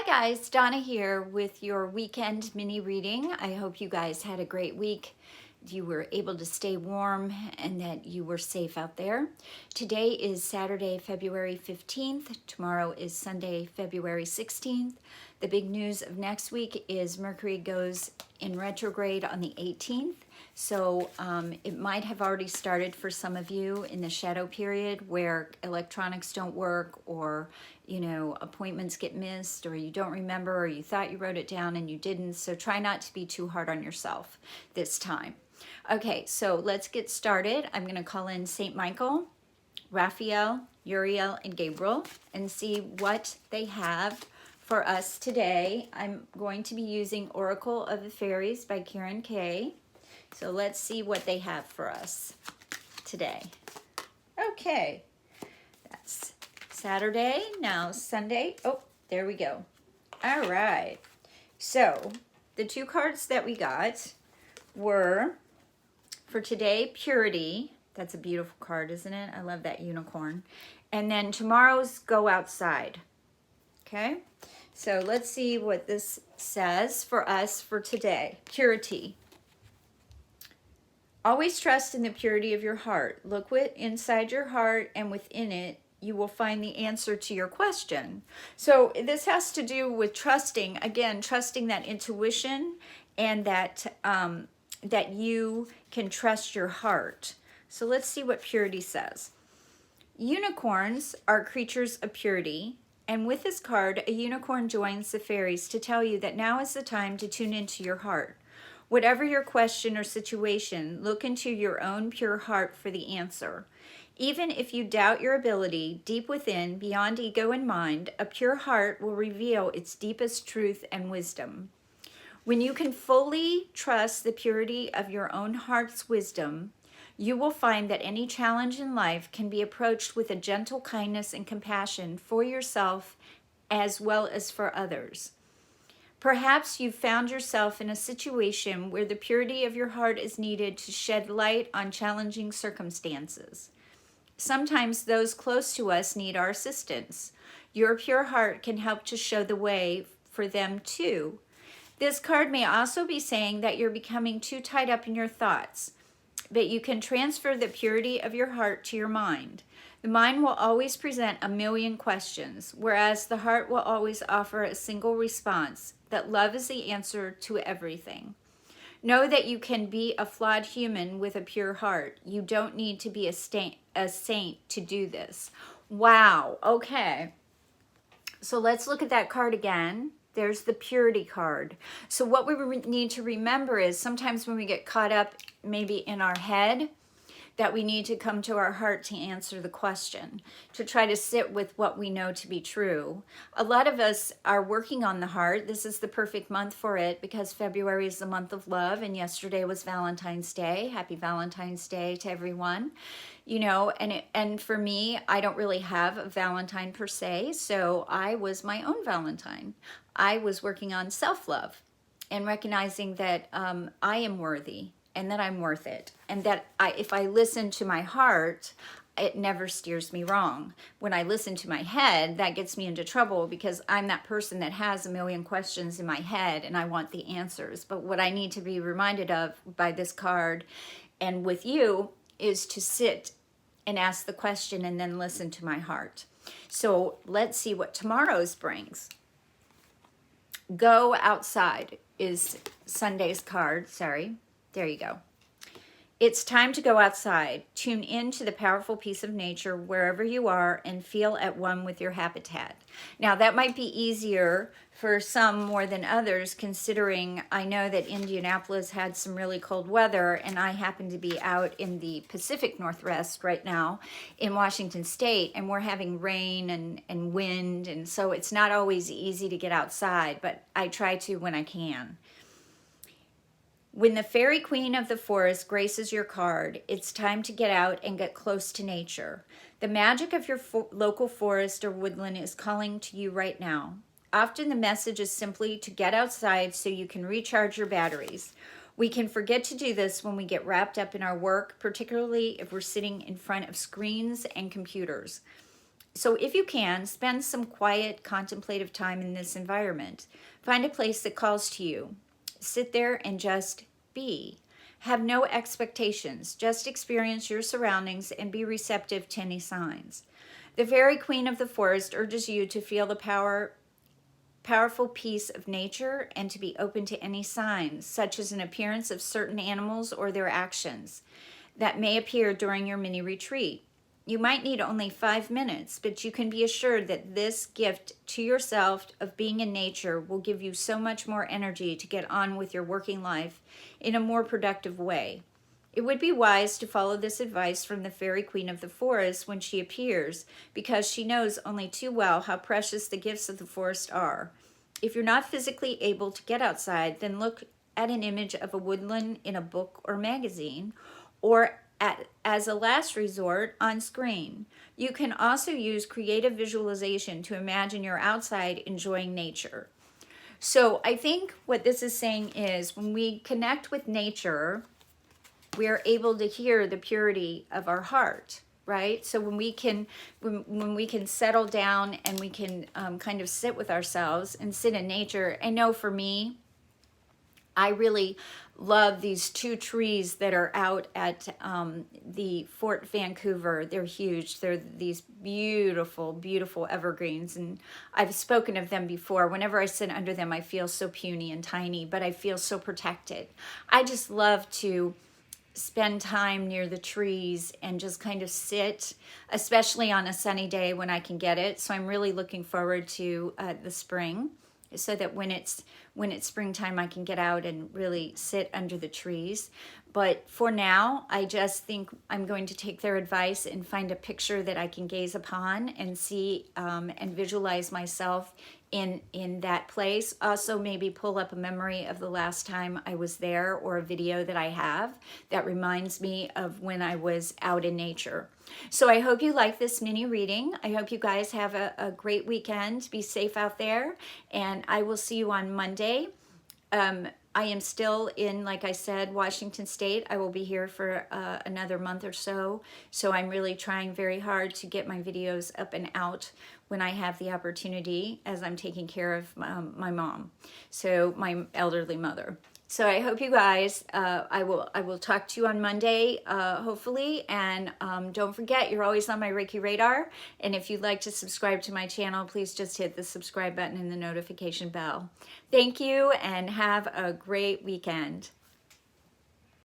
guys, Donna here with your weekend mini reading. I hope you guys had a great week. You were able to stay warm and that you were safe out there. Today is Saturday, February 15th. Tomorrow is Sunday, February 16th. The big news of next week is Mercury goes in retrograde on the 18th. So it might have already started for some of you in the shadow period where electronics don't work, or appointments get missed, or you don't remember, or you thought you wrote it down and you didn't. So try not to be too hard on yourself this time. Okay, so let's get started. I'm going to call in Saint Michael, Raphael, Uriel, and Gabriel and see what they have for us today. I'm going to be using Oracle of the Fairies by Karen Kay. So let's see what they have for us today. Okay, that's Saturday, now Sunday. Oh, there we go. All right, so the two cards that we got were, for today, Purity. That's a beautiful card, isn't it? I love that unicorn. And then tomorrow's Go Outside. Okay, so let's see what this says for us for today. Purity. Always trust in the purity of your heart. Look inside your heart, and within it, you will find the answer to your question. So this has to do with trusting, again, trusting that intuition and that that you can trust your heart. So let's see what Purity says. Unicorns are creatures of purity, and with this card, a unicorn joins the fairies to tell you that now is the time to tune into your heart. Whatever your question or situation, look into your own pure heart for the answer. Even if you doubt your ability, deep within, beyond ego and mind, a pure heart will reveal its deepest truth and wisdom. When you can fully trust the purity of your own heart's wisdom, you will find that any challenge in life can be approached with a gentle kindness and compassion for yourself as well as for others. Perhaps you've found yourself in a situation where the purity of your heart is needed to shed light on challenging circumstances. Sometimes those close to us need our assistance. Your pure heart can help to show the way for them too. This card may also be saying that you're becoming too tied up in your thoughts, but you can transfer the purity of your heart to your mind. The mind will always present a million questions, whereas the heart will always offer a single response, that love is the answer to everything. Know that you can be a flawed human with a pure heart. You don't need to be a saint to do this. Wow, okay. So let's look at that card again. There's the purity card. So what we need to remember is sometimes when we get caught up maybe in our head, that we need to come to our heart to answer the question, to try to sit with what we know to be true. A lot of us are working on the heart. This is the perfect month for it because February is the month of love, and yesterday was Valentine's Day. Happy Valentine's Day to everyone. And for me, I don't really have a Valentine per se, so I was my own Valentine. I was working on self-love and recognizing that I am worthy, and that I'm worth it, and that if I listen to my heart, it never steers me wrong. When I listen to my head, that gets me into trouble because I'm that person that has a million questions in my head and I want the answers. But what I need to be reminded of by this card and with you is to sit and ask the question and then listen to my heart. So let's see what tomorrow's brings. Go Outside is Sunday's card, sorry. There you go. It's time to go outside. Tune in to the powerful piece of nature wherever you are and feel at one with your habitat. Now, that might be easier for some more than others, considering I know that Indianapolis had some really cold weather, and I happen to be out in the Pacific Northwest right now in Washington State, and we're having rain and wind, and so it's not always easy to get outside, but I try to when I can. When the fairy queen of the forest graces your card, it's time to get out and get close to nature. The magic of your local forest or woodland is calling to you right now. Often the message is simply to get outside so you can recharge your batteries. We can forget to do this when we get wrapped up in our work, particularly if we're sitting in front of screens and computers. So if you can, spend some quiet, contemplative time in this environment. Find a place that calls to you. Sit there and just be. Have no expectations. Just experience your surroundings and be receptive to any signs. The fairy queen of the forest urges you to feel the powerful peace of nature and to be open to any signs, such as an appearance of certain animals or their actions, that may appear during your mini retreat. You might need only 5 minutes, but you can be assured that this gift to yourself of being in nature will give you so much more energy to get on with your working life in a more productive way. It would be wise to follow this advice from the fairy queen of the forest when she appears, because she knows only too well how precious the gifts of the forest are. If you're not physically able to get outside, then look at an image of a woodland in a book or magazine, or as a last resort on screen. You can also use creative visualization to imagine you're outside enjoying nature. So I think what this is saying is when we connect with nature, we are able to hear the purity of our heart, right? So when we can settle down and we can kind of sit with ourselves and sit in nature. I know for me, I really love these 2 trees that are out at the Fort Vancouver. They're huge. They're these beautiful, beautiful evergreens. And I've spoken of them before. Whenever I sit under them, I feel so puny and tiny, but I feel so protected. I just love to spend time near the trees and just kind of sit, especially on a sunny day when I can get it. So I'm really looking forward to the spring, so that when it's springtime, I can get out and really sit under the trees. But for now, I just think I'm going to take their advice and find a picture that I can gaze upon and see and visualize myself in that place. Also, maybe pull up a memory of the last time I was there, or a video that I have that reminds me of when I was out in nature. So I hope you like this mini reading. I hope you guys have a great weekend. Be safe out there, and I will see you on Monday. I am still in, like I said, Washington State. I will be here for another month or so. So I'm really trying very hard to get my videos up and out when I have the opportunity, as I'm taking care of my mom, so my elderly mother. So I hope you guys, I will talk to you on Monday, hopefully. And don't forget, you're always on my Reiki radar. And if you'd like to subscribe to my channel, please just hit the subscribe button and the notification bell. Thank you, and have a great weekend.